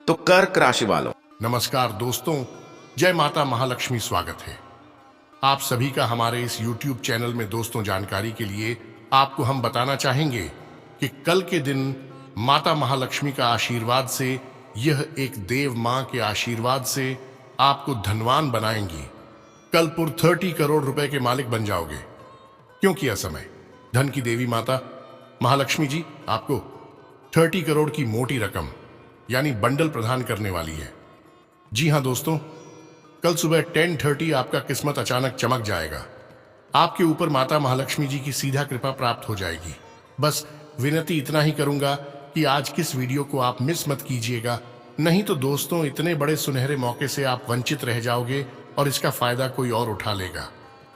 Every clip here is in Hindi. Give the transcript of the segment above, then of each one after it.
तो कर्क राशि वालों, नमस्कार दोस्तों, जय माता महालक्ष्मी। स्वागत है आप सभी का हमारे इस YouTube चैनल में। दोस्तों, जानकारी के लिए आपको हम बताना चाहेंगे कि कल के दिन माता महालक्ष्मी का आशीर्वाद से, यह एक देव मां के आशीर्वाद से आपको धनवान बनाएंगी। कल 30 करोड़ रुपए के मालिक बन जाओगे, क्योंकि यह समय धन की देवी माता महालक्ष्मी जी आपको 30 करोड़ की मोटी रकम यानी बंडल प्रदान करने वाली है। जी हां दोस्तों, कल सुबह 10:30 आपका किस्मत अचानक चमक जाएगा। आपके ऊपर माता महालक्ष्मी जी की सीधा कृपा प्राप्त हो जाएगी। बस विनती इतना ही करूंगा कि आज किस वीडियो को आप मिस मत कीजिएगा, नहीं तो दोस्तों इतने बड़े सुनहरे मौके से आप वंचित रह जाओगे और इसका फायदा कोई और उठा लेगा।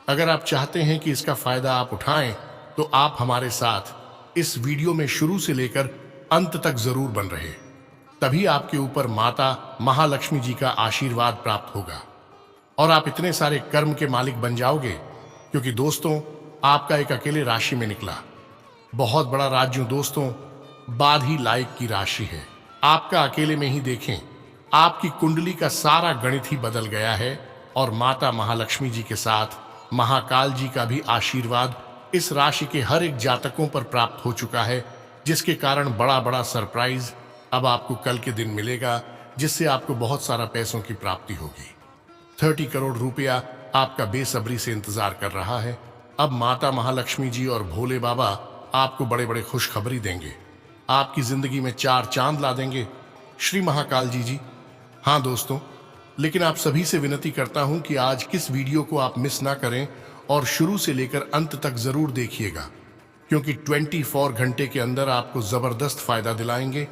अगर आप चाहते हैं कि इसका फायदा आप उठाएं तो आप हमारे साथ इस वीडियो में शुरू से लेकर अंत तक जरूर बन रहे, तभी आपके ऊपर माता महालक्ष्मी जी का आशीर्वाद प्राप्त होगा और आप इतने सारे कर्म के मालिक बन जाओगे। क्योंकि दोस्तों, आपका एक अकेले राशि में निकला बहुत बड़ा राज्य दोस्तों बाद ही लायक की राशि है। आपका अकेले में ही देखें, आपकी कुंडली का सारा गणित ही बदल गया है और माता महालक्ष्मी जी के साथ महाकाल जी का भी आशीर्वाद इस राशि के हर एक जातकों पर प्राप्त हो चुका है, जिसके कारण बड़ा बड़ा सरप्राइज अब आपको कल के दिन मिलेगा, जिससे आपको बहुत सारा पैसों की प्राप्ति होगी। 30 करोड़ रुपया आपका बेसब्री से इंतजार कर रहा है। अब माता महालक्ष्मी जी और भोले बाबा आपको बड़े बड़े खुशखबरी देंगे, आपकी जिंदगी में 4 चांद ला देंगे श्री महाकाल जी। हाँ दोस्तों, लेकिन आप सभी से विनती करता हूं कि आज किस वीडियो को आप मिस ना करें और शुरू से लेकर अंत तक जरूर देखिएगा, क्योंकि 24 घंटे के अंदर आपको जबरदस्त फायदा दिलाएंगे।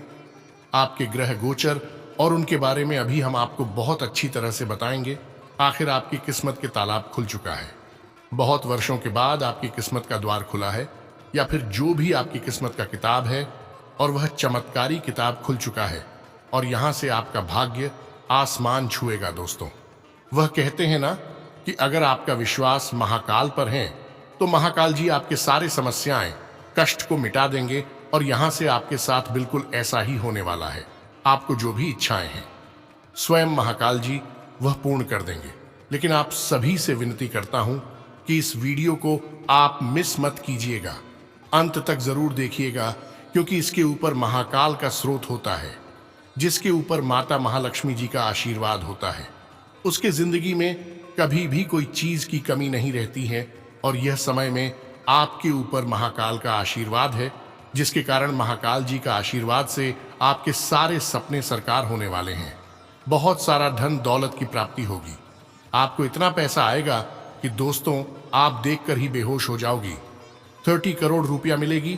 आपके ग्रह गोचर और उनके बारे में अभी हम आपको बहुत अच्छी तरह से बताएंगे। आखिर आपकी किस्मत के तालाब खुल चुका है। बहुत वर्षों के बाद आपकी किस्मत का द्वार खुला है, या फिर जो भी आपकी किस्मत का किताब है, और वह चमत्कारी किताब खुल चुका है और यहां से आपका भाग्य आसमान छुएगा। दोस्तों, वह कहते हैं ना कि अगर आपका विश्वास महाकाल पर है तो महाकाल जी आपके सारे समस्याएं, कष्ट को मिटा देंगे और यहां से आपके साथ बिल्कुल ऐसा ही होने वाला है। आपको जो भी इच्छाएं हैं स्वयं महाकाल जी वह पूर्ण कर देंगे। लेकिन आप सभी से विनती करता हूं कि इस वीडियो को आप मिस मत कीजिएगा, अंत तक जरूर देखिएगा, क्योंकि इसके ऊपर महाकाल का स्रोत होता है, जिसके ऊपर माता महालक्ष्मी जी का आशीर्वाद होता है। उसके जिंदगी में कभी भी कोई चीज की कमी नहीं रहती है और यह समय में आपके ऊपर महाकाल का आशीर्वाद है, जिसके कारण महाकाल जी का आशीर्वाद से आपके सारे सपने साकार होने वाले हैं। बहुत सारा धन दौलत की प्राप्ति होगी। आपको इतना पैसा आएगा कि दोस्तों आप देखकर ही बेहोश हो जाओगी। 30 करोड़ रुपया मिलेगी।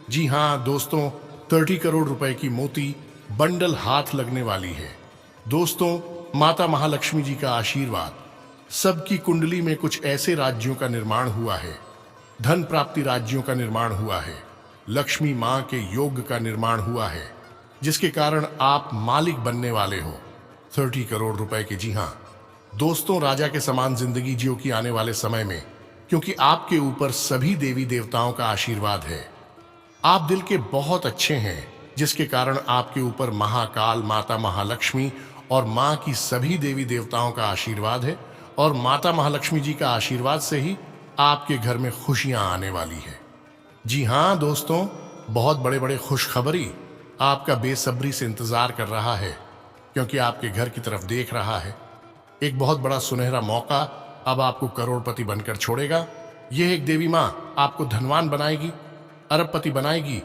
जी हां दोस्तों, 30 करोड़ रुपए की मोती बंडल हाथ लगने वाली है। दोस्तों, माता महालक्ष्मी जी का आशीर्वाद, सबकी कुंडली में कुछ ऐसे राज्यों का निर्माण हुआ है, धन प्राप्ति राज्यों का निर्माण हुआ है, लक्ष्मी मां के योग का निर्माण हुआ है, जिसके कारण आप मालिक बनने वाले हो 30 करोड़ रुपए के। जी हां दोस्तों, राजा के समान जिंदगी जियो की आने वाले समय में, क्योंकि आपके ऊपर सभी देवी देवताओं का आशीर्वाद है। आप दिल के बहुत अच्छे हैं, जिसके कारण आपके ऊपर महाकाल, माता महालक्ष्मी और मां की सभी देवी देवताओं का आशीर्वाद है और माता महालक्ष्मी जी का आशीर्वाद से ही आपके घर में खुशियां आने वाली है। जी हां दोस्तों, बहुत बड़े बड़े खुशखबरी आपका बेसब्री से इंतजार कर रहा है, क्योंकि आपके घर की तरफ देख रहा है। एक बहुत बड़ा सुनहरा मौका अब आपको करोड़पति बनकर छोड़ेगा। यह एक देवी मां आपको धनवान बनाएगी, अरबपति बनाएगी।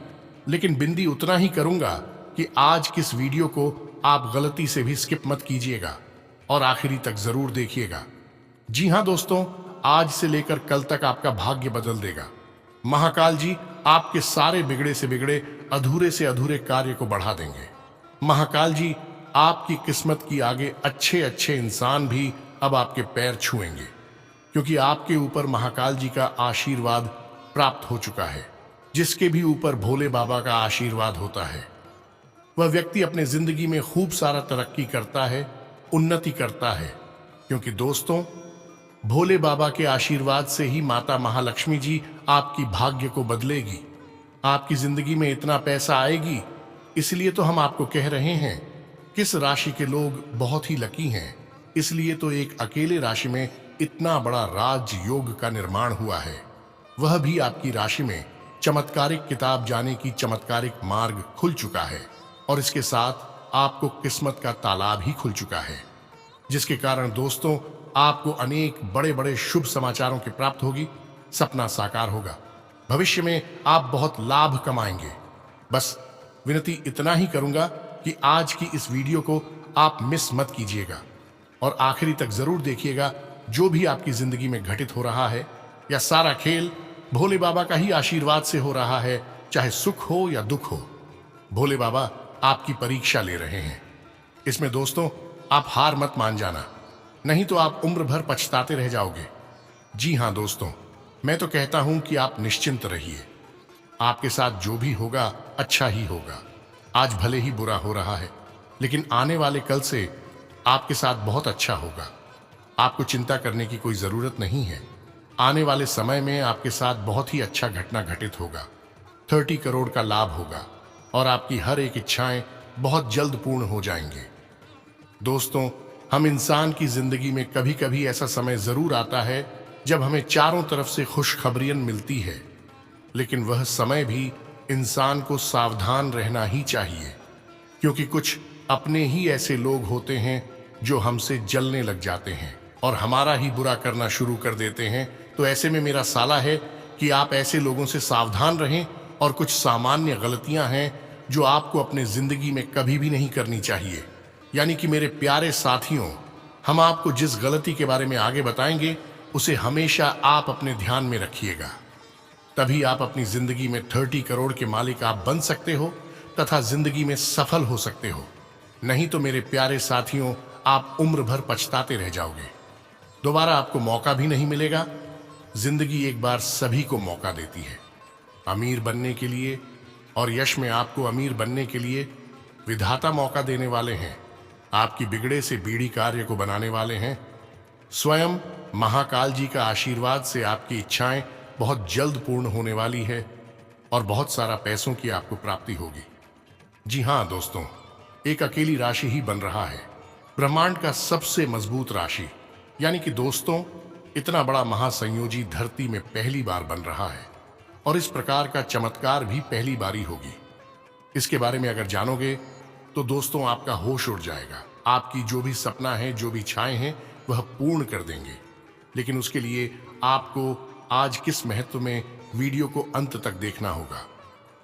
लेकिन बिंदी उतना ही करूंगा कि आज किस वीडियो को आप गलती से भी स्किप मत कीजिएगा और आखिरी तक जरूर देखिएगा। जी हां दोस्तों, आज से लेकर कल तक आपका भाग्य बदल देगा। महाकाल जी आपके सारे बिगड़े से बिगड़े, अधूरे से अधूरे कार्य को बढ़ा देंगे। महाकाल जी आपकी किस्मत की आगे अच्छे अच्छे इंसान भी अब आपके पैर छुएंगे, क्योंकि आपके ऊपर महाकाल जी का आशीर्वाद प्राप्त हो चुका है। जिसके भी ऊपर भोले बाबा का आशीर्वाद होता है, वह व्यक्ति अपने जिंदगी में खूब सारा तरक्की करता है, उन्नति करता है। क्योंकि दोस्तों, भोले बाबा के आशीर्वाद से ही माता महालक्ष्मी जी आपकी भाग्य को बदलेगी। आपकी जिंदगी में इतना पैसा आएगी, इसलिए तो हम आपको कह रहे हैं किस राशि के लोग बहुत ही लकी हैं, इसलिए तो एक अकेले राशि में इतना बड़ा राजयोग का निर्माण हुआ है। वह भी आपकी राशि में चमत्कारिक किताब जाने की चमत्कारिक मार्ग खुल चुका है और इसके साथ आपको किस्मत का तालाब ही खुल चुका है, जिसके कारण दोस्तों आपको अनेक बड़े बड़े शुभ समाचारों की प्राप्त होगी। सपना साकार होगा। भविष्य में आप बहुत लाभ कमाएंगे। बस विनती इतना ही करूंगा कि आज की इस वीडियो को आप मिस मत कीजिएगा और आखिरी तक जरूर देखिएगा। जो भी आपकी जिंदगी में घटित हो रहा है या सारा खेल भोले बाबा का ही आशीर्वाद से हो रहा है, चाहे सुख हो या दुख हो, भोले बाबा आपकी परीक्षा ले रहे हैं। इसमें दोस्तों आप हार मत मान जाना, नहीं तो आप उम्र भर पछताते रह जाओगे। जी हां दोस्तों, मैं तो कहता हूं कि आप निश्चिंत रहिए। आपके साथ जो भी होगा अच्छा ही होगा। आज भले ही बुरा हो रहा है, लेकिन आने वाले कल से आपके साथ बहुत अच्छा होगा। आपको चिंता करने की कोई जरूरत नहीं है। आने वाले समय में आपके साथ बहुत ही अच्छा घटना घटित होगा। 30 करोड़ का लाभ होगा और आपकी हर एक इच्छाएं बहुत जल्द पूर्ण हो जाएंगे। दोस्तों, हम इंसान की जिंदगी में कभी कभी ऐसा समय जरूर आता है जब हमें चारों तरफ से खुशखबरियां मिलती है, लेकिन वह समय भी इंसान को सावधान रहना ही चाहिए, क्योंकि कुछ अपने ही ऐसे लोग होते हैं जो हमसे जलने लग जाते हैं और हमारा ही बुरा करना शुरू कर देते हैं। तो ऐसे में मेरा साला है कि आप ऐसे लोगों से सावधान रहें और कुछ सामान्य गलतियां हैं जो आपको अपने जिंदगी में कभी भी नहीं करनी चाहिए। यानी कि मेरे प्यारे साथियों, हम आपको जिस गलती के बारे में आगे बताएंगे उसे हमेशा आप अपने ध्यान में रखिएगा। तभी आप अपनी जिंदगी में 30 करोड़ के मालिक आप बन सकते हो तथा जिंदगी में सफल हो सकते हो। नहीं तो मेरे प्यारे साथियों, आप उम्र भर पछताते रह जाओगे। दोबारा आपको मौका भी नहीं मिलेगा। जिंदगी एक बार सभी को मौका देती है अमीर बनने के लिए, और यश में आपको अमीर बनने के लिए विधाता मौका देने वाले हैं। आपकी बिगड़े से बीड़ी कार्य को बनाने वाले हैं। स्वयं महाकाल जी का आशीर्वाद से आपकी इच्छाएं बहुत जल्द पूर्ण होने वाली है और बहुत सारा पैसों की आपको प्राप्ति होगी। जी हां दोस्तों, एक अकेली राशि ही बन रहा है ब्रह्मांड का सबसे मजबूत राशि। यानी कि दोस्तों, इतना बड़ा महासंयोजी धरती में पहली बार बन रहा है और इस प्रकार का चमत्कार भी पहली बारी होगी। इसके बारे में अगर जानोगे तो दोस्तों आपका होश उड़ जाएगा। आपकी जो भी सपना है, जो भी इच्छाएं हैं, वह पूर्ण कर देंगे। लेकिन उसके लिए आपको आज किस महत्व में वीडियो को अंत तक देखना होगा,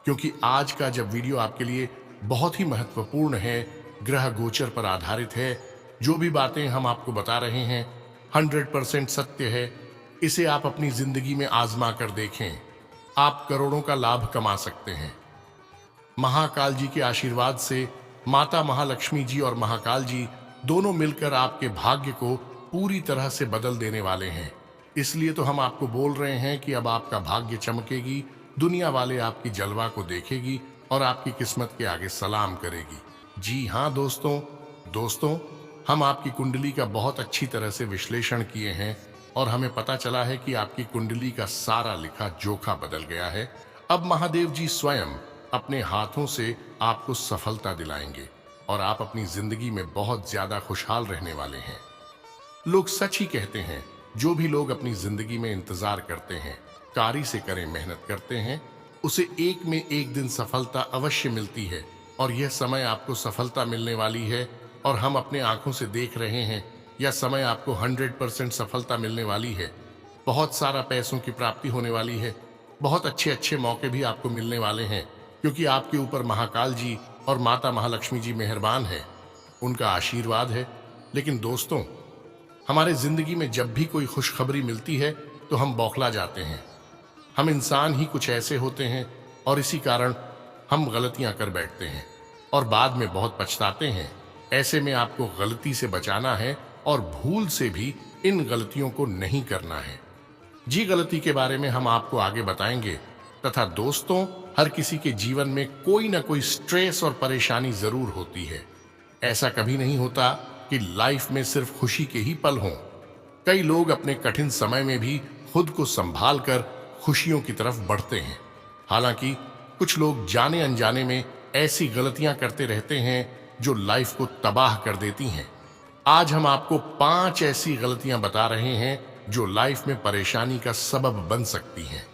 क्योंकि आज का जब वीडियो आपके लिए बहुत ही महत्वपूर्ण है, ग्रह गोचर पर आधारित है। जो भी बातें हम आपको बता रहे हैं 100% सत्य है। इसे आप अपनी जिंदगी में आजमा कर देखें। आप करोड़ों का लाभ कमा सकते हैं। महाकाल जी के आशीर्वाद से माता महालक्ष्मी जी और महाकाल जी दोनों मिलकर आपके भाग्य को पूरी तरह से बदल देने वाले हैं। इसलिए तो हम आपको बोल रहे हैं कि अब आपका भाग्य चमकेगी, दुनिया वाले आपकी जलवा को देखेगी और आपकी किस्मत के आगे सलाम करेगी। जी हां दोस्तों, हम आपकी कुंडली का बहुत अच्छी तरह से विश्लेषण किए हैं और हमें पता चला है कि आपकी कुंडली का सारा लिखा जोखा बदल गया है। अब महादेव जी स्वयं अपने हाथों से आपको सफलता दिलाएंगे और आप अपनी जिंदगी में बहुत ज्यादा खुशहाल रहने वाले हैं। लोग सच ही कहते हैं, जो भी लोग अपनी जिंदगी में इंतजार करते हैं, कारी से करें, मेहनत करते हैं, उसे एक में एक दिन सफलता अवश्य मिलती है। और यह समय आपको सफलता मिलने वाली है और हम अपने आंखों से देख रहे हैं। यह समय आपको 100% सफलता मिलने वाली है। बहुत सारा पैसों की प्राप्ति होने वाली है। बहुत अच्छे अच्छे मौके भी आपको मिलने वाले हैं, क्योंकि आपके ऊपर महाकाल जी और माता महालक्ष्मी जी मेहरबान है, उनका आशीर्वाद है। लेकिन दोस्तों, हमारे जिंदगी में जब भी कोई खुशखबरी मिलती है तो हम बौखला जाते हैं। हम इंसान ही कुछ ऐसे होते हैं और इसी कारण हम गलतियां कर बैठते हैं और बाद में बहुत पछताते हैं। ऐसे में आपको गलती से बचाना है और भूल से भी इन गलतियों को नहीं करना है। जी गलती के बारे में हम आपको आगे बताएंगे। तथा दोस्तों, हर किसी के जीवन में कोई ना कोई स्ट्रेस और परेशानी जरूर होती है। ऐसा कभी नहीं होता कि लाइफ में सिर्फ खुशी के ही पल हों। कई लोग अपने कठिन समय में भी खुद को संभाल कर खुशियों की तरफ बढ़ते हैं। हालांकि कुछ लोग जाने अनजाने में ऐसी गलतियां करते रहते हैं जो लाइफ को तबाह कर देती हैं। आज हम आपको 5 ऐसी गलतियां बता रहे हैं जो लाइफ में परेशानी का सबब बन सकती हैं।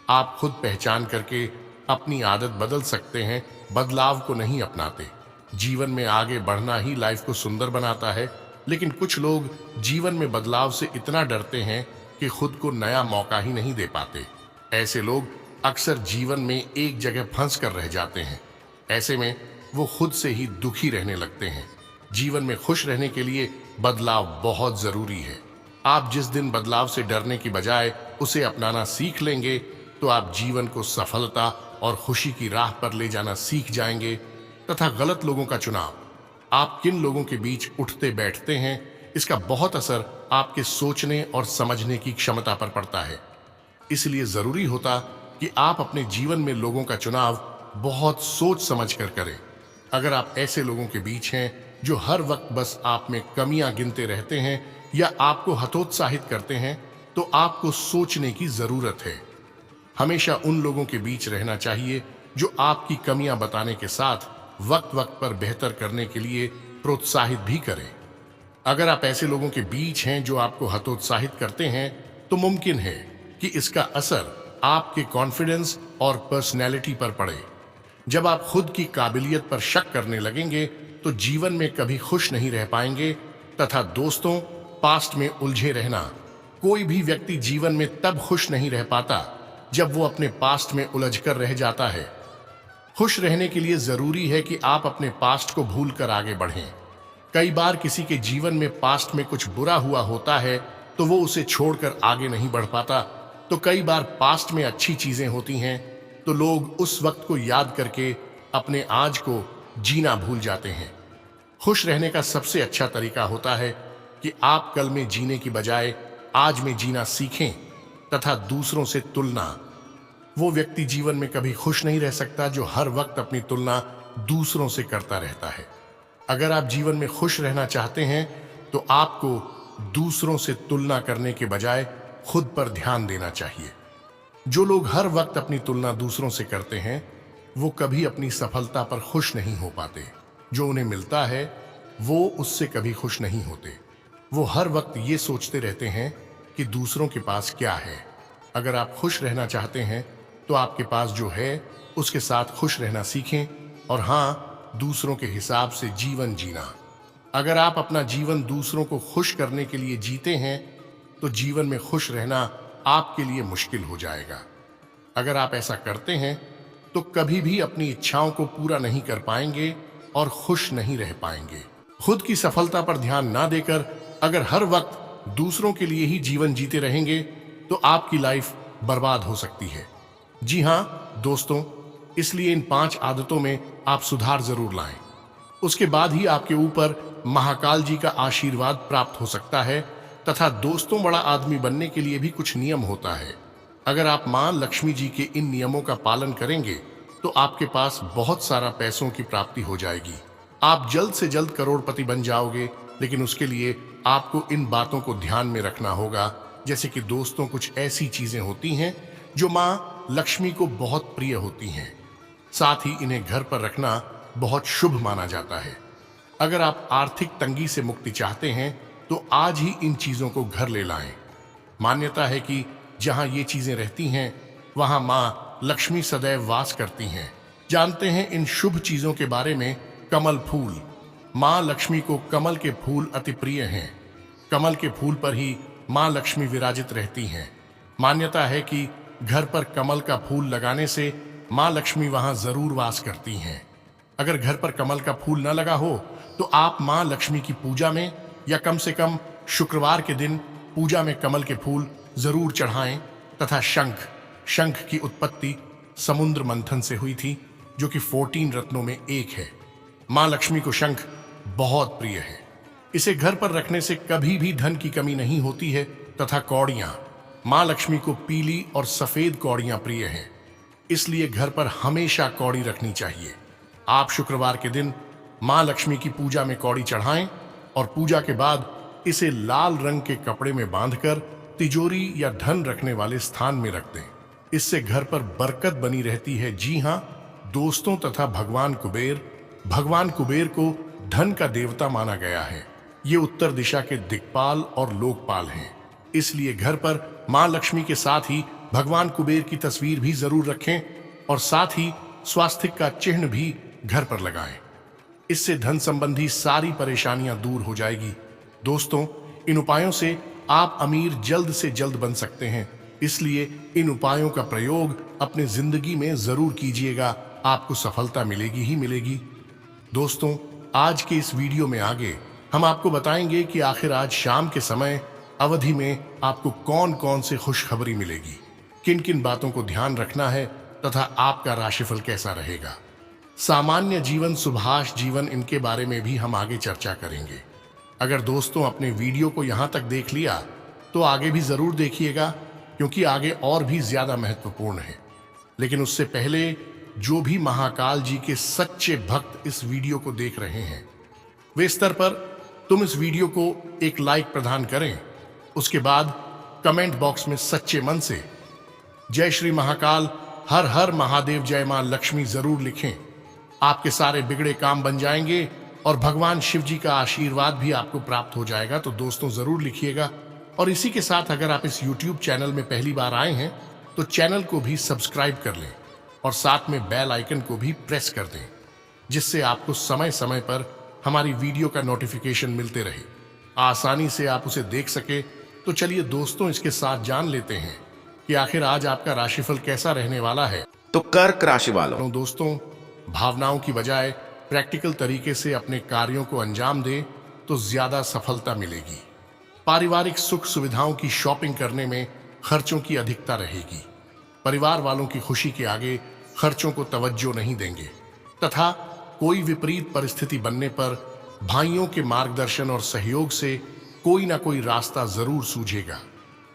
आप खुद पहचान करके अपनी आदत बदल सकते हैं, बदलाव को नहीं अपनाते। जीवन में आगे बढ़ना ही लाइफ को सुंदर बनाता है, लेकिन कुछ लोग जीवन में बदलाव से इतना डरते हैं कि खुद को नया मौका ही नहीं दे पाते। ऐसे लोग अक्सर जीवन में एक जगह फंस कर रह जाते हैं। ऐसे में वो खुद से ही दुखी रहने लगते हैं। जीवन में खुश रहने के लिए बदलाव बहुत जरूरी है। आप जिस दिन बदलाव से डरने की बजाय उसे अपनाना सीख लेंगे तो आप जीवन को सफलता और खुशी की राह पर ले जाना सीख जाएंगे। तथा गलत लोगों का चुनाव, आप किन लोगों के बीच उठते बैठते हैं, इसका बहुत असर आपके सोचने और समझने की क्षमता पर पड़ता है। इसलिए जरूरी होता कि आप अपने जीवन में लोगों का चुनाव बहुत सोच समझ कर करें। अगर आप ऐसे लोगों के बीच हैं जो हर वक्त बस आप में कमियां गिनते रहते हैं या आपको हतोत्साहित करते हैं, तो आपको सोचने की जरूरत है। हमेशा उन लोगों के बीच रहना चाहिए जो आपकी कमियां बताने के साथ वक्त वक्त पर बेहतर करने के लिए प्रोत्साहित भी करें। अगर आप ऐसे लोगों के बीच हैं जो आपको हतोत्साहित करते हैं, तो मुमकिन है कि इसका असर आपके कॉन्फिडेंस और पर्सनैलिटी पर पड़े। जब आप खुद की काबिलियत पर शक करने लगेंगे तो जीवन में कभी खुश नहीं रह पाएंगे। तथा दोस्तों, पास्ट में उलझे रहना, कोई भी व्यक्ति जीवन में तब खुश नहीं रह पाता जब वो अपने पास्ट में उलझकर रह जाता है। खुश रहने के लिए जरूरी है कि आप अपने पास्ट को भूलकर आगे बढ़ें। कई बार किसी के जीवन में पास्ट में कुछ बुरा हुआ होता है तो वो उसे छोड़कर आगे नहीं बढ़ पाता। तो कई बार पास्ट में अच्छी चीजें होती हैं तो लोग उस वक्त को याद करके अपने आज को जीना भूल जाते हैं। खुश रहने का सबसे अच्छा तरीका होता है कि आप कल में जीने की बजाय आज में जीना सीखें तथा दूसरों से तुलना। वो व्यक्ति जीवन में कभी खुश नहीं रह सकता जो हर वक्त अपनी तुलना दूसरों से करता रहता है। अगर आप जीवन में खुश रहना चाहते हैं तो आपको दूसरों से तुलना करने के बजाय खुद पर ध्यान देना चाहिए। जो लोग हर वक्त अपनी तुलना दूसरों से करते हैं वो कभी अपनी सफलता पर खुश नहीं हो पाते। जो उन्हें मिलता है वो उससे कभी खुश नहीं होते। वो हर वक्त ये सोचते रहते हैं कि दूसरों के पास क्या है। अगर आप खुश रहना चाहते हैं तो आपके पास जो है उसके साथ खुश रहना सीखें और हाँ, दूसरों के हिसाब से जीवन जीना। अगर आप अपना जीवन दूसरों को खुश करने के लिए जीते हैं तो जीवन में खुश रहना आपके लिए मुश्किल हो जाएगा। अगर आप ऐसा करते हैं तो कभी भी अपनी इच्छाओं को पूरा नहीं कर पाएंगे और खुश नहीं रह पाएंगे। खुद की सफलता पर ध्यान ना देकर अगर हर वक्त दूसरों के लिए ही जीवन जीते रहेंगे तो आपकी लाइफ बर्बाद हो सकती है। जी हाँ दोस्तों, इसलिए इन 5 आदतों में आप सुधार जरूर लाएं। उसके बाद ही आपके ऊपर महाकाल जी का आशीर्वाद प्राप्त हो सकता है। तथा दोस्तों, बड़ा आदमी बनने के लिए भी कुछ नियम होता है। अगर आप मां लक्ष्मी जी के इन नियमों का पालन करेंगे तो आपके पास बहुत सारा पैसों की प्राप्ति हो जाएगी। आप जल्द से जल्द करोड़पति बन जाओगे। लेकिन उसके लिए आपको इन बातों को ध्यान में रखना होगा। जैसे कि दोस्तों, कुछ ऐसी चीजें होती हैं जो मां लक्ष्मी को बहुत प्रिय होती हैं। साथ ही इन्हें घर पर रखना बहुत शुभ माना जाता है। अगर आप आर्थिक तंगी से मुक्ति चाहते हैं तो आज ही इन चीजों को घर ले लाएं। मान्यता है कि जहां ये चीजें रहती हैं वहां मां लक्ष्मी सदैव वास करती हैं। जानते हैं इन शुभ चीजों के बारे में? कमल फूल। मां लक्ष्मी को कमल के फूल अति प्रिय हैं। कमल के फूल पर ही मां लक्ष्मी विराजित रहती हैं। मान्यता है कि घर पर कमल का फूल लगाने से मां लक्ष्मी वहां जरूर वास करती हैं। अगर घर पर कमल का फूल न लगा हो तो आप मां लक्ष्मी की पूजा में या कम से कम शुक्रवार के दिन पूजा में कमल के फूल जरूर चढ़ाएं। तथा शंख की उत्पत्ति समुद्र मंथन से हुई थी, जो कि 14 रत्नों में एक है। मां लक्ष्मी को शंख बहुत प्रिय है। इसे घर पर रखने से कभी भी धन की कमी नहीं होती है। तथा कौड़ियां, मां लक्ष्मी को पीली और सफेद कौड़ियां प्रिय हैं। इसलिए घर पर हमेशा कौड़ी रखनी चाहिए। आप शुक्रवार के दिन मां लक्ष्मी की पूजा में कौड़ी चढ़ाएं और पूजा के बाद इसे लाल रंग के कपड़े में बांधकर तिजोरी या धन रखने वाले स्थान में रख दें। इससे घर पर बरकत बनी रहती है। जी हाँ दोस्तों, तथा भगवान कुबेर को धन का देवता माना गया है। ये उत्तर दिशा के दिक्पाल और लोकपाल हैं। इसलिए घर पर मां लक्ष्मी के साथ ही भगवान कुबेर की तस्वीर भी जरूर रखें और साथ ही स्वास्तिक का चिन्ह भी घर पर लगाएं। इससे धन संबंधी सारी परेशानियां दूर हो जाएगी। दोस्तों, इन उपायों से आप अमीर जल्द से जल्द बन सकते हैं। इसलिए इन उपायों का प्रयोग अपने जिंदगी में जरूर कीजिएगा, आपको सफलता मिलेगी ही मिलेगी। दोस्तों, आज के इस वीडियो में आगे हम आपको बताएंगे कि आखिर आज शाम के समय अवधि में आपको कौन कौन से खुशखबरी मिलेगी, किन किन बातों को ध्यान रखना है तथा आपका राशिफल कैसा रहेगा। सामान्य जीवन, सुभाष जीवन, इनके बारे में भी हम आगे चर्चा करेंगे। अगर दोस्तों अपने वीडियो को यहां तक देख लिया तो आगे भी जरूर देखिएगा, क्योंकि आगे और भी ज्यादा महत्वपूर्ण है। लेकिन उससे पहले जो भी महाकाल जी के सच्चे भक्त इस वीडियो को देख रहे हैं, वे स्तर पर तुम इस वीडियो को एक लाइक प्रदान करें। उसके बाद कमेंट बॉक्स में सच्चे मन से जय श्री महाकाल, हर हर महादेव, जय मां लक्ष्मी जरूर लिखें। आपके सारे बिगड़े काम बन जाएंगे और भगवान शिव जी का आशीर्वाद भी आपको प्राप्त हो जाएगा। तो दोस्तों जरूर लिखिएगा। और इसी के साथ अगर आप इस YouTube चैनल में पहली बार आए हैं तो चैनल को भी सब्सक्राइब कर लें और साथ में बेल आइकन को भी प्रेस कर दें, जिससे आपको समय समय पर हमारी वीडियो का नोटिफिकेशन मिलते रहे, आसानी से आप उसे देख सके। तो चलिए दोस्तों, इसके साथ जान लेते हैं कि आखिर आज आपका राशिफल कैसा रहने वाला है। तो कर्क राशि वालों, दोस्तों, भावनाओं की बजाय प्रैक्टिकल तरीके से अपने कार्यों को अंजाम दें तो ज्यादा सफलता मिलेगी। पारिवारिक सुख सुविधाओं की शॉपिंग करने में खर्चों की अधिकता रहेगी। परिवार वालों की खुशी के आगे खर्चों को तवज्जो नहीं देंगे तथा कोई विपरीत परिस्थिति बनने पर भाइयों के मार्गदर्शन और सहयोग से कोई ना कोई रास्ता जरूर सूझेगा।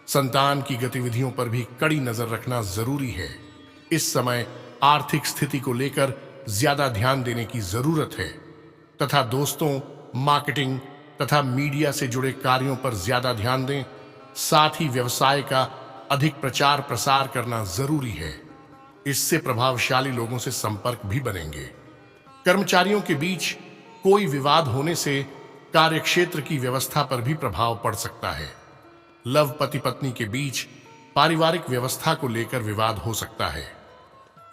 संतान की गतिविधियों पर भी कड़ी नजर रखना जरूरी है। इस समय आर्थिक स्थिति को लेकर ज्यादा ध्यान देने की जरूरत है तथा दोस्तों, मार्केटिंग तथा मीडिया से जुड़े कार्यों पर ज्यादा ध्यान दें। साथ ही व्यवसाय का अधिक प्रचार प्रसार करना जरूरी है। इससे प्रभावशाली लोगों से संपर्क भी बनेंगे। कर्मचारियों के बीच कोई विवाद होने से कार्यक्षेत्र की व्यवस्था पर भी प्रभाव पड़ सकता है। लव पति पत्नी के बीच पारिवारिक व्यवस्था को लेकर विवाद हो सकता है।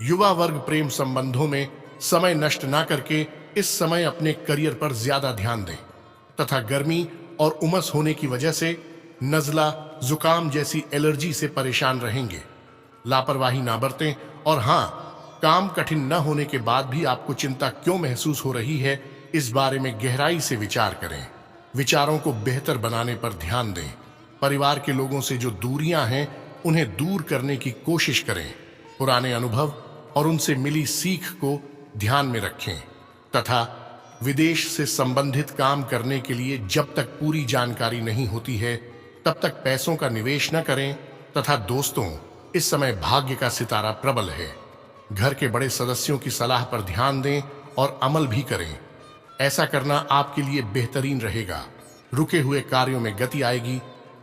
युवा वर्ग प्रेम संबंधों में समय नष्ट ना करके इस समय अपने करियर पर ज्यादा ध्यान दें तथा गर्मी और उमस होने की वजह से नजला, जुकाम जैसी एलर्जी से परेशान रहेंगे। लापरवाही ना बरतें और हाँ, काम कठिन न होने के बाद भी आपको चिंता क्यों महसूस हो रही है, इस बारे में गहराई से विचार करें। विचारों को बेहतर बनाने पर ध्यान दें। परिवार के लोगों से जो दूरियां हैं उन्हें दूर करने की कोशिश करें। पुराने अनुभव और उनसे मिली सीख को ध्यान में रखें तथा विदेश से संबंधित काम करने के लिए जब तक पूरी जानकारी नहीं होती है तब तक पैसों का निवेश न करें। तथा दोस्तों, इस समय भाग्य का सितारा प्रबल है। घर के बड़े सदस्यों की सलाह पर ध्यान दें और अमल भी करें। ऐसा करना आपके लिए बेहतरीन रहेगा। रुके हुए कार्यों में गति आएगी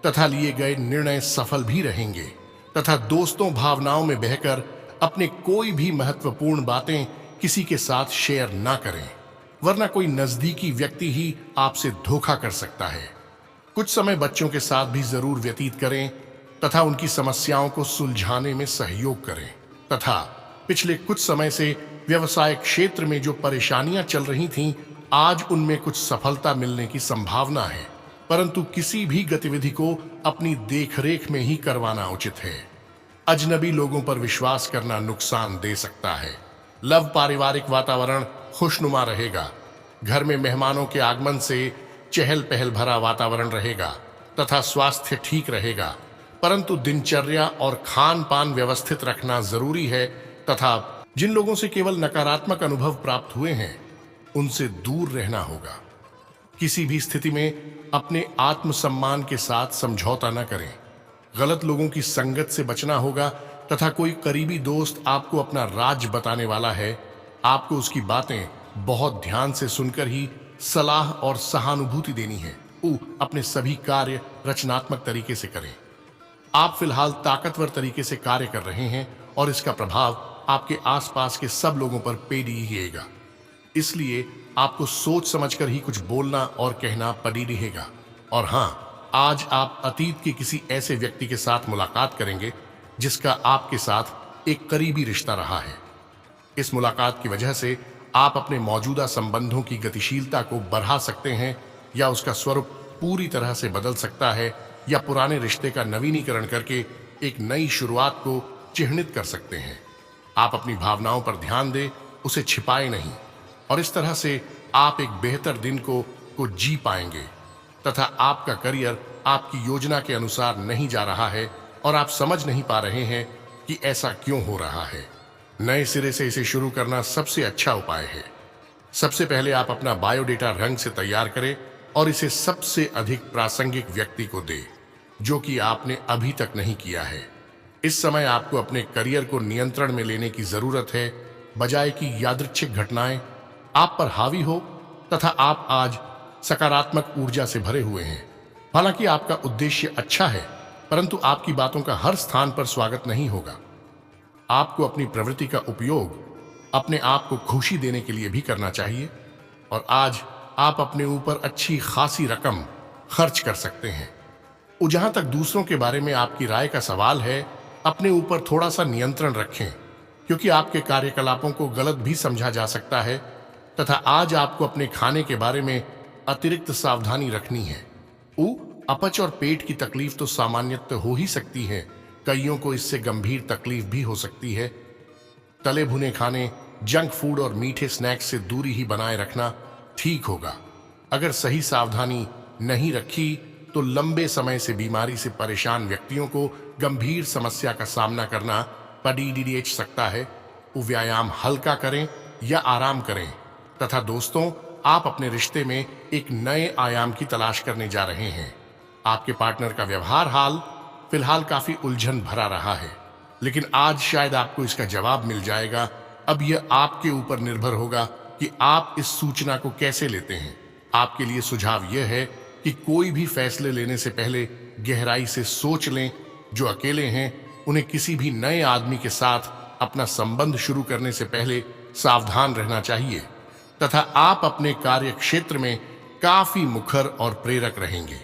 तथा लिए गए निर्णय सफल भी रहेंगे। तथा दोस्तों, भावनाओं में बहकर अपने कोई भी महत्वपूर्ण बातें किसी के साथ शेयर ना करें, वरना कोई नजदीकी व्यक्ति ही आपसे धोखा कर सकता है। कुछ समय बच्चों के साथ भी जरूर व्यतीत करें तथा उनकी समस्याओं को सुलझाने में सहयोग करें। तथा पिछले कुछ समय से व्यवसाय क्षेत्र में जो परेशानियां चल रही थीं, आज उनमें कुछ सफलता मिलने की संभावना है, परंतु किसी भी गतिविधि को अपनी देखरेख में ही करवाना उचित है। अजनबी लोगों पर विश्वास करना नुकसान दे सकता है। लव पारिवारिक वातावरण खुशनुमा रहेगा। घर में मेहमानों के आगमन से चहल पहल भरा वातावरण रहेगा तथा स्वास्थ्य ठीक रहेगा, परंतु दिनचर्या और खान पान व्यवस्थित रखना जरूरी है। तथा जिन लोगों से केवल नकारात्मक अनुभव प्राप्त हुए हैं उनसे दूर रहना होगा। किसी भी स्थिति में अपने आत्मसम्मान के साथ समझौता न करें। गलत लोगों की संगत से बचना होगा तथा कोई करीबी दोस्त आपको अपना राज बताने वाला है, आपको उसकी बातें बहुत ध्यान से सुनकर ही सलाह और सहानुभूति देनी है। अपने सभी कार्य रचनात्मक तरीके से करें। आप फिलहाल ताकतवर तरीके से कार्य कर रहे हैं और इसका प्रभाव आपके आसपास के सब लोगों पर पड़ेगा। इसलिए आपको सोच समझकर ही कुछ बोलना और कहना पड़ी रहेगा। और हाँ, आज आप अतीत के किसी ऐसे व्यक्ति के साथ मुलाकात करेंगे जिसका आपके साथ एक करीबी रिश्ता रहा है। इस मुलाकात की वजह से आप अपने मौजूदा संबंधों की गतिशीलता को बढ़ा सकते हैं, या उसका स्वरूप पूरी तरह से बदल सकता है, या पुराने रिश्ते का नवीनीकरण करके एक नई शुरुआत को चिह्नित कर सकते हैं। आप अपनी भावनाओं पर ध्यान दें, उसे छिपाए नहीं, और इस तरह से आप एक बेहतर दिन को जी पाएंगे। तथा आपका करियर आपकी योजना के अनुसार नहीं जा रहा है और आप समझ नहीं पा रहे हैं कि ऐसा क्यों हो रहा है। नए सिरे से इसे शुरू करना सबसे अच्छा उपाय है। सबसे पहले आप अपना बायोडेटा रंग से तैयार करें और इसे सबसे अधिक प्रासंगिक व्यक्ति को दें, जो कि आपने अभी तक नहीं किया है। इस समय आपको अपने करियर को नियंत्रण में लेने की जरूरत है, बजाय कि यादृच्छिक घटनाएं आप पर हावी हो तथा आप आज सकारात्मक ऊर्जा से भरे हुए हैं। हालांकि आपका उद्देश्य अच्छा है, परंतु आपकी बातों का हर स्थान पर स्वागत नहीं होगा। आपको अपनी प्रवृत्ति का उपयोग अपने आप को खुशी देने के लिए भी करना चाहिए, और आज आप अपने ऊपर अच्छी खासी रकम खर्च कर सकते हैं। जहां तक दूसरों के बारे में आपकी राय का सवाल है, अपने ऊपर थोड़ा सा नियंत्रण रखें, क्योंकि आपके कार्यकलापों को गलत भी समझा जा सकता है। तथा आज आपको अपने खाने के बारे में अतिरिक्त सावधानी रखनी है। अपच और पेट की तकलीफ तो सामान्यतः हो ही सकती है, कईयों को इससे गंभीर तकलीफ भी हो सकती है। तले भुने खाने, जंक फूड और मीठे स्नैक्स से दूरी ही बनाए रखना ठीक होगा। अगर सही सावधानी नहीं रखी तो लंबे समय से बीमारी से परेशान व्यक्तियों को गंभीर समस्या का सामना करना पड़ सकता है। व्यायाम हल्का करें या आराम करें। तथा दोस्तों, आप अपने रिश्ते में एक नए आयाम की तलाश करने जा रहे हैं। आपके पार्टनर का व्यवहार हाल फिलहाल काफी उलझन भरा रहा है, लेकिन आज शायद आपको इसका जवाब मिल जाएगा। अब यह आपके ऊपर निर्भर होगा कि आप इस सूचना को कैसे लेते हैं। आपके लिए सुझाव यह है कि कोई भी फैसले लेने से पहले गहराई से सोच लें। जो अकेले हैं, उन्हें किसी भी नए आदमी के साथ अपना संबंध शुरू करने से पहले सावधान रहना चाहिए। तथा आप अपने कार्य क्षेत्र में काफी मुखर और प्रेरक रहेंगे।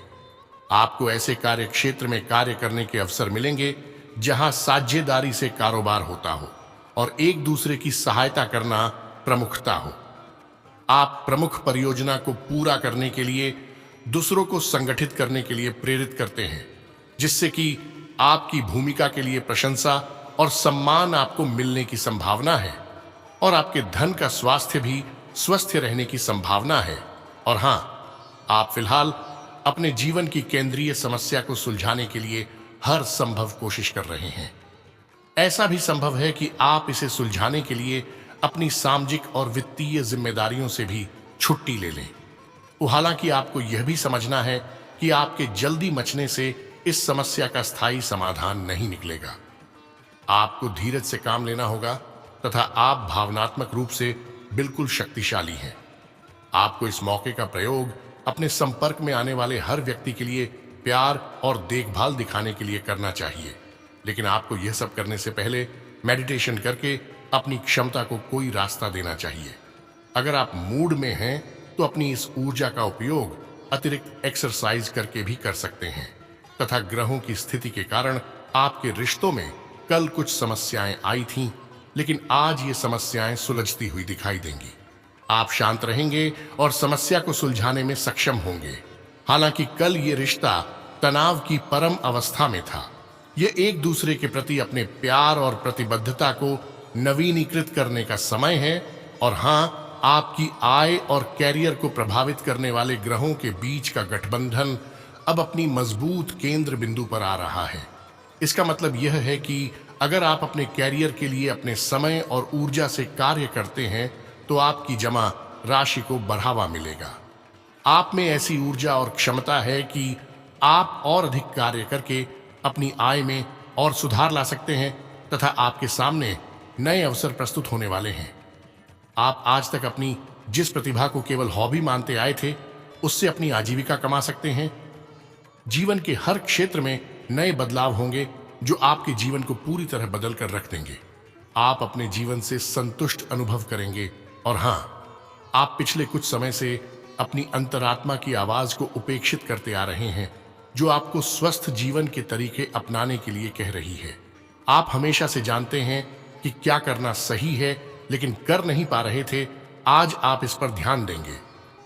आपको ऐसे कार्य क्षेत्र में कार्य करने के अवसर मिलेंगे जहां साझेदारी से कारोबार होता हो और एक दूसरे की सहायता करना प्रमुखता हो। आप प्रमुख परियोजना को पूरा करने के लिए दूसरों को संगठित करने के लिए प्रेरित करते हैं, जिससे कि आपकी भूमिका के लिए प्रशंसा और सम्मान आपको मिलने की संभावना है, और आपके धन का स्वास्थ्य भी स्वस्थ रहने की संभावना है। और हां, आप फिलहाल अपने जीवन की केंद्रीय समस्या को सुलझाने के लिए हर संभव कोशिश कर रहे हैं। ऐसा भी संभव है कि आप इसे सुलझाने के लिए अपनी सामाजिक और वित्तीय जिम्मेदारियों से भी छुट्टी ले लें। हालांकि आपको यह भी समझना है कि आपके जल्दी मचने से इस समस्या का स्थायी समाधान नहीं निकलेगा। आपको धीरज से काम लेना होगा, तथा आप भावनात्मक रूप से बिल्कुल शक्तिशाली हैं। आपको इस मौके का प्रयोग अपने संपर्क में आने वाले हर व्यक्ति के लिए प्यार और देखभाल दिखाने के लिए करना चाहिए। लेकिन आपको यह सब करने से पहले मेडिटेशन करके अपनी क्षमता को कोई रास्ता देना चाहिए। अगर आप मूड में हैं तो अपनी इस ऊर्जा का उपयोग अतिरिक्त एक्सरसाइज करके भी कर सकते हैं। तथा ग्रहों की स्थिति के कारण आपके रिश्तों में कल कुछ समस्याएं आई थीं, लेकिन आज ये समस्याएं सुलझती हुई दिखाई देंगी। आप शांत रहेंगे और समस्या को सुलझाने में सक्षम होंगे। हालांकि कल ये रिश्ता तनाव की परम अवस्था में था। ये एक दूसरे के प्रति अपने प्यार और प्रतिबद्धता को नवीनीकृत करने का समय है। और हाँ, आपकी आय और कैरियर को प्रभावित करने वाले ग्रहों के बीच का गठबंधन अब अपनी मजबूत केंद्र बिंदु पर आ रहा है। इसका मतलब यह है कि अगर आप अपने कैरियर के लिए अपने समय और ऊर्जा से कार्य करते हैं तो आपकी जमा राशि को बढ़ावा मिलेगा। आप में ऐसी ऊर्जा और क्षमता है कि आप और अधिक कार्य करके अपनी आय में और सुधार ला सकते हैं, तथा आपके सामने नए अवसर प्रस्तुत होने वाले हैं। आप आज तक अपनी जिस प्रतिभा को केवल हॉबी मानते आए थे, उससे अपनी आजीविका कमा सकते हैं। जीवन के हर क्षेत्र में नए बदलाव होंगे जो आपके जीवन को पूरी तरह बदल कर रख देंगे। आप अपने जीवन से संतुष्ट अनुभव करेंगे। और हाँ, आप पिछले कुछ समय से अपनी अंतरात्मा की आवाज को उपेक्षित करते आ रहे हैं, जो आपको स्वस्थ जीवन के तरीके अपनाने के लिए कह रही है। आप हमेशा से जानते हैं कि क्या करना सही है, लेकिन कर नहीं पा रहे थे। आज आप इस पर ध्यान देंगे।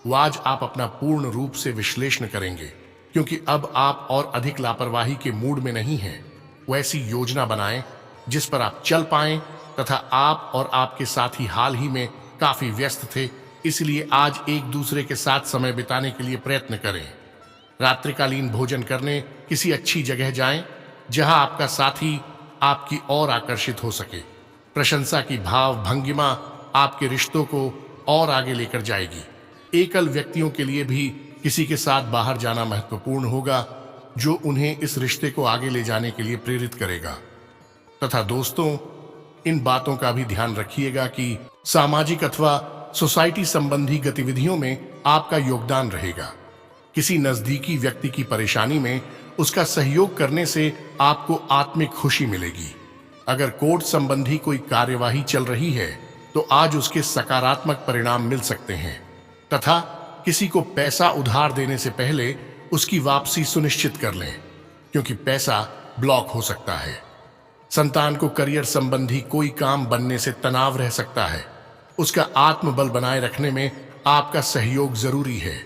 वो आज आप अपना पूर्ण रूप से विश्लेषण करेंगे, क्योंकि अब आप और अधिक लापरवाही के मूड में नहीं हैं। वो ऐसी योजना बनाएं जिस पर आप चल पाएं, तथा आप और आपके साथी हाल ही में काफी व्यस्त थे, इसलिए आज एक दूसरे के साथ समय बिताने के लिए प्रयत्न करें। रात्रिकालीन भोजन करने किसी अच्छी जगह जाएं, जहां आपका साथी आपकी ओर आकर्षित हो सके। प्रशंसा की भाव भंगिमा आपके रिश्तों को और आगे लेकर जाएगी। एकल व्यक्तियों के लिए भी किसी के साथ बाहर जाना महत्वपूर्ण होगा, जो उन्हें इस रिश्ते को आगे ले जाने के लिए प्रेरित करेगा। तथा दोस्तों, इन बातों का भी ध्यान रखिएगा कि सामाजिक अथवा सोसाइटी संबंधी गतिविधियों में आपका योगदान रहेगा। किसी नजदीकी व्यक्ति की परेशानी में उसका सहयोग करने से आपको आत्मिक खुशी मिलेगी। अगर कोर्ट संबंधी कोई कार्यवाही चल रही है, तो आज उसके सकारात्मक परिणाम मिल सकते हैं। तथा किसी को पैसा उधार देने से पहले उसकी वापसी सुनिश्चित कर लें, क्योंकि पैसा ब्लॉक हो सकता है। संतान को करियर संबंधी कोई काम बनने से तनाव रह सकता है। उसका आत्मबल बनाए रखने में आपका सहयोग जरूरी है।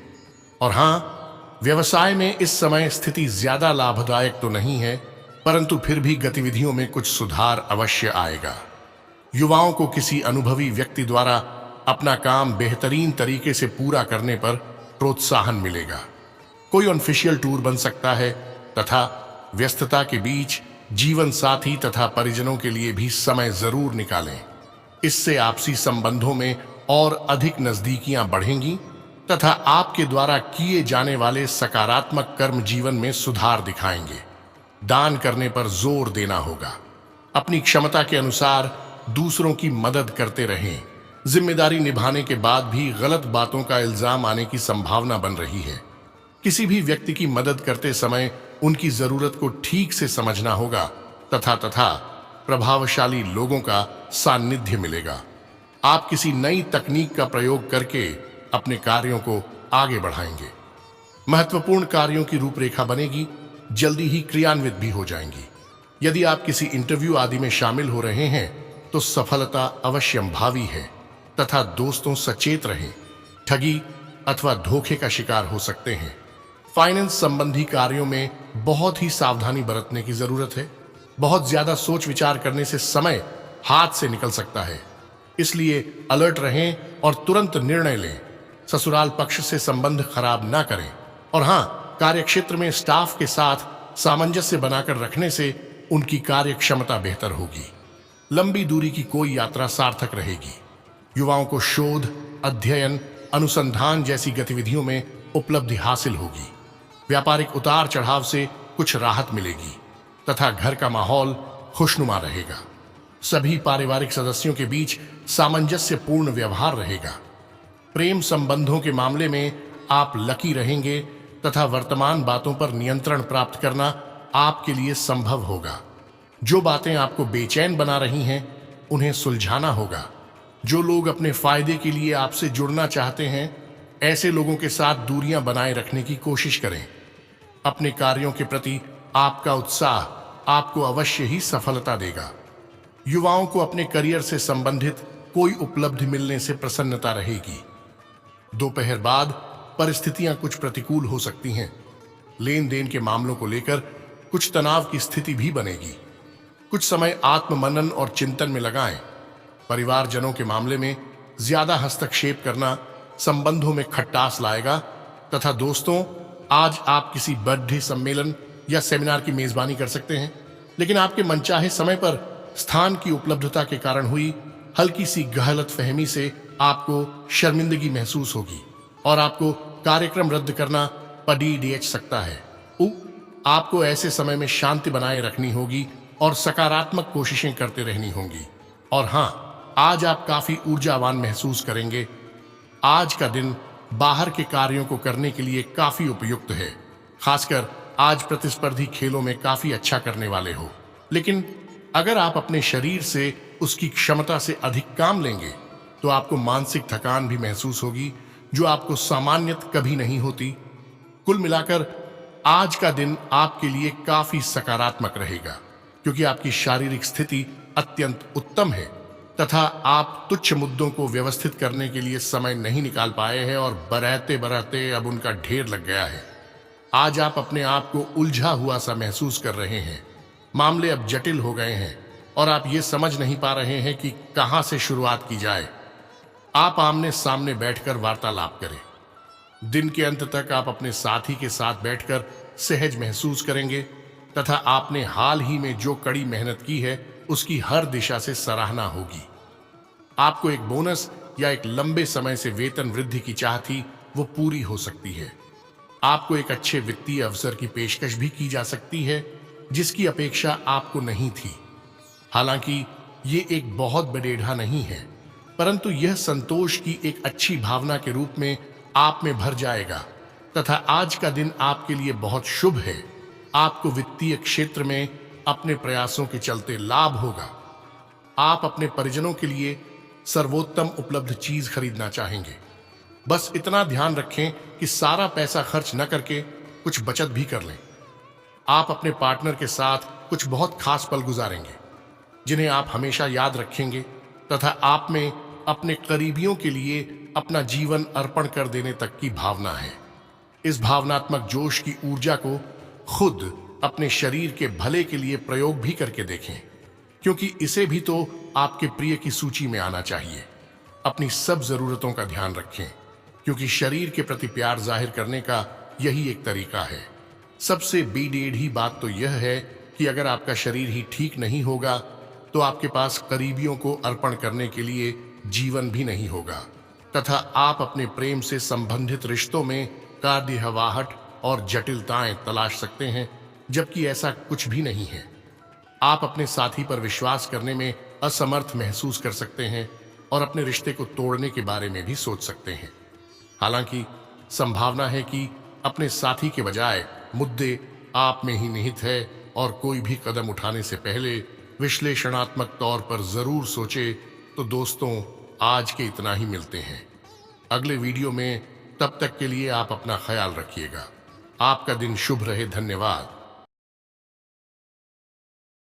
और हाँ, व्यवसाय में इस समय स्थिति ज्यादा लाभदायक तो नहीं है, परंतु फिर भी गतिविधियों में कुछ सुधार अवश्य आएगा। युवाओं को किसी अनुभवी व्यक्ति द्वारा अपना काम बेहतरीन तरीके से पूरा करने पर प्रोत्साहन मिलेगा। कोई ऑफिशियल टूर बन सकता है, तथा व्यस्तता के बीच जीवन साथी तथा परिजनों के लिए भी समय जरूर निकालें। इससे आपसी संबंधों में और अधिक नजदीकियां बढ़ेंगी, तथा आपके द्वारा किए जाने वाले सकारात्मक कर्म जीवन में सुधार दिखाएंगे। दान करने पर जोर देना होगा। अपनी क्षमता के अनुसार दूसरों की मदद करते रहें। जिम्मेदारी निभाने के बाद भी गलत बातों का इल्जाम आने की संभावना बन रही है। किसी भी व्यक्ति की मदद करते समय उनकी जरूरत को ठीक से समझना होगा, तथा प्रभावशाली लोगों का सानिध्य मिलेगा। आप किसी नई तकनीक का प्रयोग करके अपने कार्यों को आगे बढ़ाएंगे। महत्वपूर्ण कार्यों की रूपरेखा बनेगी, जल्दी ही क्रियान्वित भी हो जाएंगी। यदि आप किसी इंटरव्यू आदि में शामिल हो रहे हैं, तो सफलता अवश्यंभावी है। तथा दोस्तों, सचेत रहें, ठगी अथवा धोखे का शिकार हो सकते हैं। फाइनेंस संबंधी कार्यों में बहुत ही सावधानी बरतने की जरूरत है। बहुत ज्यादा सोच विचार करने से समय हाथ से निकल सकता है, इसलिए अलर्ट रहें और तुरंत निर्णय लें। ससुराल पक्ष से संबंध खराब ना करें। और हाँ, कार्यक्षेत्र में स्टाफ के साथ सामंजस्य बनाकर रखने से उनकी कार्य क्षमता बेहतर होगी। लंबी दूरी की कोई यात्रा सार्थक रहेगी। युवाओं को शोध, अध्ययन, अनुसंधान जैसी गतिविधियों में उपलब्धि हासिल होगी। व्यापारिक उतार चढ़ाव से कुछ राहत मिलेगी, तथा घर का माहौल खुशनुमा रहेगा। सभी पारिवारिक सदस्यों के बीच सामंजस्यपूर्ण व्यवहार रहेगा। प्रेम संबंधों के मामले में आप लकी रहेंगे, तथा वर्तमान बातों पर नियंत्रण प्राप्त करना आपके लिए संभव होगा। जो बातें आपको बेचैन बना रही हैं, उन्हें सुलझाना होगा। जो लोग अपने फायदे के लिए आपसे जुड़ना चाहते हैं, ऐसे लोगों के साथ दूरियां बनाए रखने की कोशिश करें। अपने कार्यों के प्रति आपका उत्साह आपको अवश्य ही सफलता देगा। युवाओं को अपने करियर से संबंधित कोई उपलब्धि मिलने से प्रसन्नता रहेगी। दोपहर बाद परिस्थितियां कुछ प्रतिकूल हो सकती हैं। लेन देन के मामलों को लेकर कुछ तनाव की स्थिति भी बनेगी। कुछ समय आत्ममनन और चिंतन में लगाएं। परिवारजनों के मामले में ज्यादा हस्तक्षेप करना संबंधों में खटास लाएगा। तथा दोस्तों, आज आप किसी बर्थडे सम्मेलन या सेमिनार की मेजबानी कर सकते हैं, लेकिन आपके मनचाहे समय पर स्थान की उपलब्धता के कारण हुई हल्की सी गलतफहमी से आपको शर्मिंदगी महसूस होगी और आपको कार्यक्रम रद्द करना पड़ सकता है। आपको ऐसे समय में शांति बनाए रखनी होगी और सकारात्मक कोशिशें करते रहनी होंगी। और हाँ, आज आप काफी ऊर्जावान महसूस करेंगे। आज का दिन बाहर के कार्यों को करने के लिए काफी उपयुक्त है। खासकर आज प्रतिस्पर्धी खेलों में काफी अच्छा करने वाले हो। लेकिन अगर आप अपने शरीर से उसकी क्षमता से अधिक काम लेंगे, तो तो आपको मानसिक थकान भी महसूस होगी, जो आपको सामान्यतः कभी नहीं होती। कुल मिलाकर आज का दिन आपके लिए काफी सकारात्मक रहेगा, क्योंकि आपकी शारीरिक स्थिति अत्यंत उत्तम है तथा आप तुच्छ मुद्दों को व्यवस्थित करने के लिए समय नहीं निकाल पाए हैं और बरहते बरहते अब उनका ढेर लग गया है। आज आप अपने आप को उलझा हुआ सा महसूस कर रहे हैं। मामले अब जटिल हो गए हैं और आप ये समझ नहीं पा रहे हैं कि कहां से शुरुआत की जाए। आप आमने सामने बैठकर वार्तालाप करें। दिन के अंत तक आप अपने साथी के साथ बैठकर सहज महसूस करेंगे तथा आपने हाल ही में जो कड़ी मेहनत की है उसकी हर दिशा से सराहना होगी। आपको एक बोनस या एक लंबे समय से वेतन वृद्धि की चाह थी, वो पूरी हो सकती है। आपको एक अच्छे वित्तीय अवसर की पेशकश भी की जा सकती है, जिसकी अपेक्षा आपको नहीं थी। हालांकि ये एक बहुत बड़ेढ़ा नहीं है, परंतु यह संतोष की एक अच्छी भावना के रूप में आप में भर जाएगा तथा आज का दिन आपके लिए बहुत शुभ है। आपको वित्तीय क्षेत्र में अपने प्रयासों के चलते लाभ होगा। आप अपने परिजनों के लिए सर्वोत्तम उपलब्ध चीज खरीदना चाहेंगे। बस इतना ध्यान रखें कि सारा पैसा खर्च न करके कुछ बचत भी कर लें। आप अपने पार्टनर के साथ कुछ बहुत खास पल गुजारेंगे, जिन्हें आप हमेशा याद रखेंगे तथा आप में अपने करीबियों के लिए अपना जीवन अर्पण कर देने तक की भावना है। इस भावनात्मक जोश की ऊर्जा को खुद अपने शरीर के भले के लिए प्रयोग भी करके देखें, क्योंकि इसे भी तो आपके प्रिय की सूची में आना चाहिए। अपनी सब जरूरतों का ध्यान रखें, क्योंकि शरीर के प्रति प्यार जाहिर करने का यही एक तरीका है। सबसे बेडेढ़ी बात तो यह है कि अगर आपका शरीर ही ठीक नहीं होगा तो आपके पास करीबियों को अर्पण करने के लिए जीवन भी नहीं होगा तथा आप अपने प्रेम से संबंधित रिश्तों में कार्डिहवाहट और जटिलताएं तलाश सकते हैं, जबकि ऐसा कुछ भी नहीं है। आप अपने साथी पर विश्वास करने में असमर्थ महसूस कर सकते हैं और अपने रिश्ते को तोड़ने के बारे में भी सोच सकते हैं। हालांकि संभावना है कि अपने साथी के बजाय मुद्दे आप में ही निहित है और कोई भी कदम उठाने से पहले विश्लेषणात्मक तौर पर जरूर सोचे। तो दोस्तों, आज के इतना ही, मिलते हैं अगले वीडियो में। तब तक के लिए आप अपना ख्याल रखिएगा। आपका दिन शुभ रहे। धन्यवाद।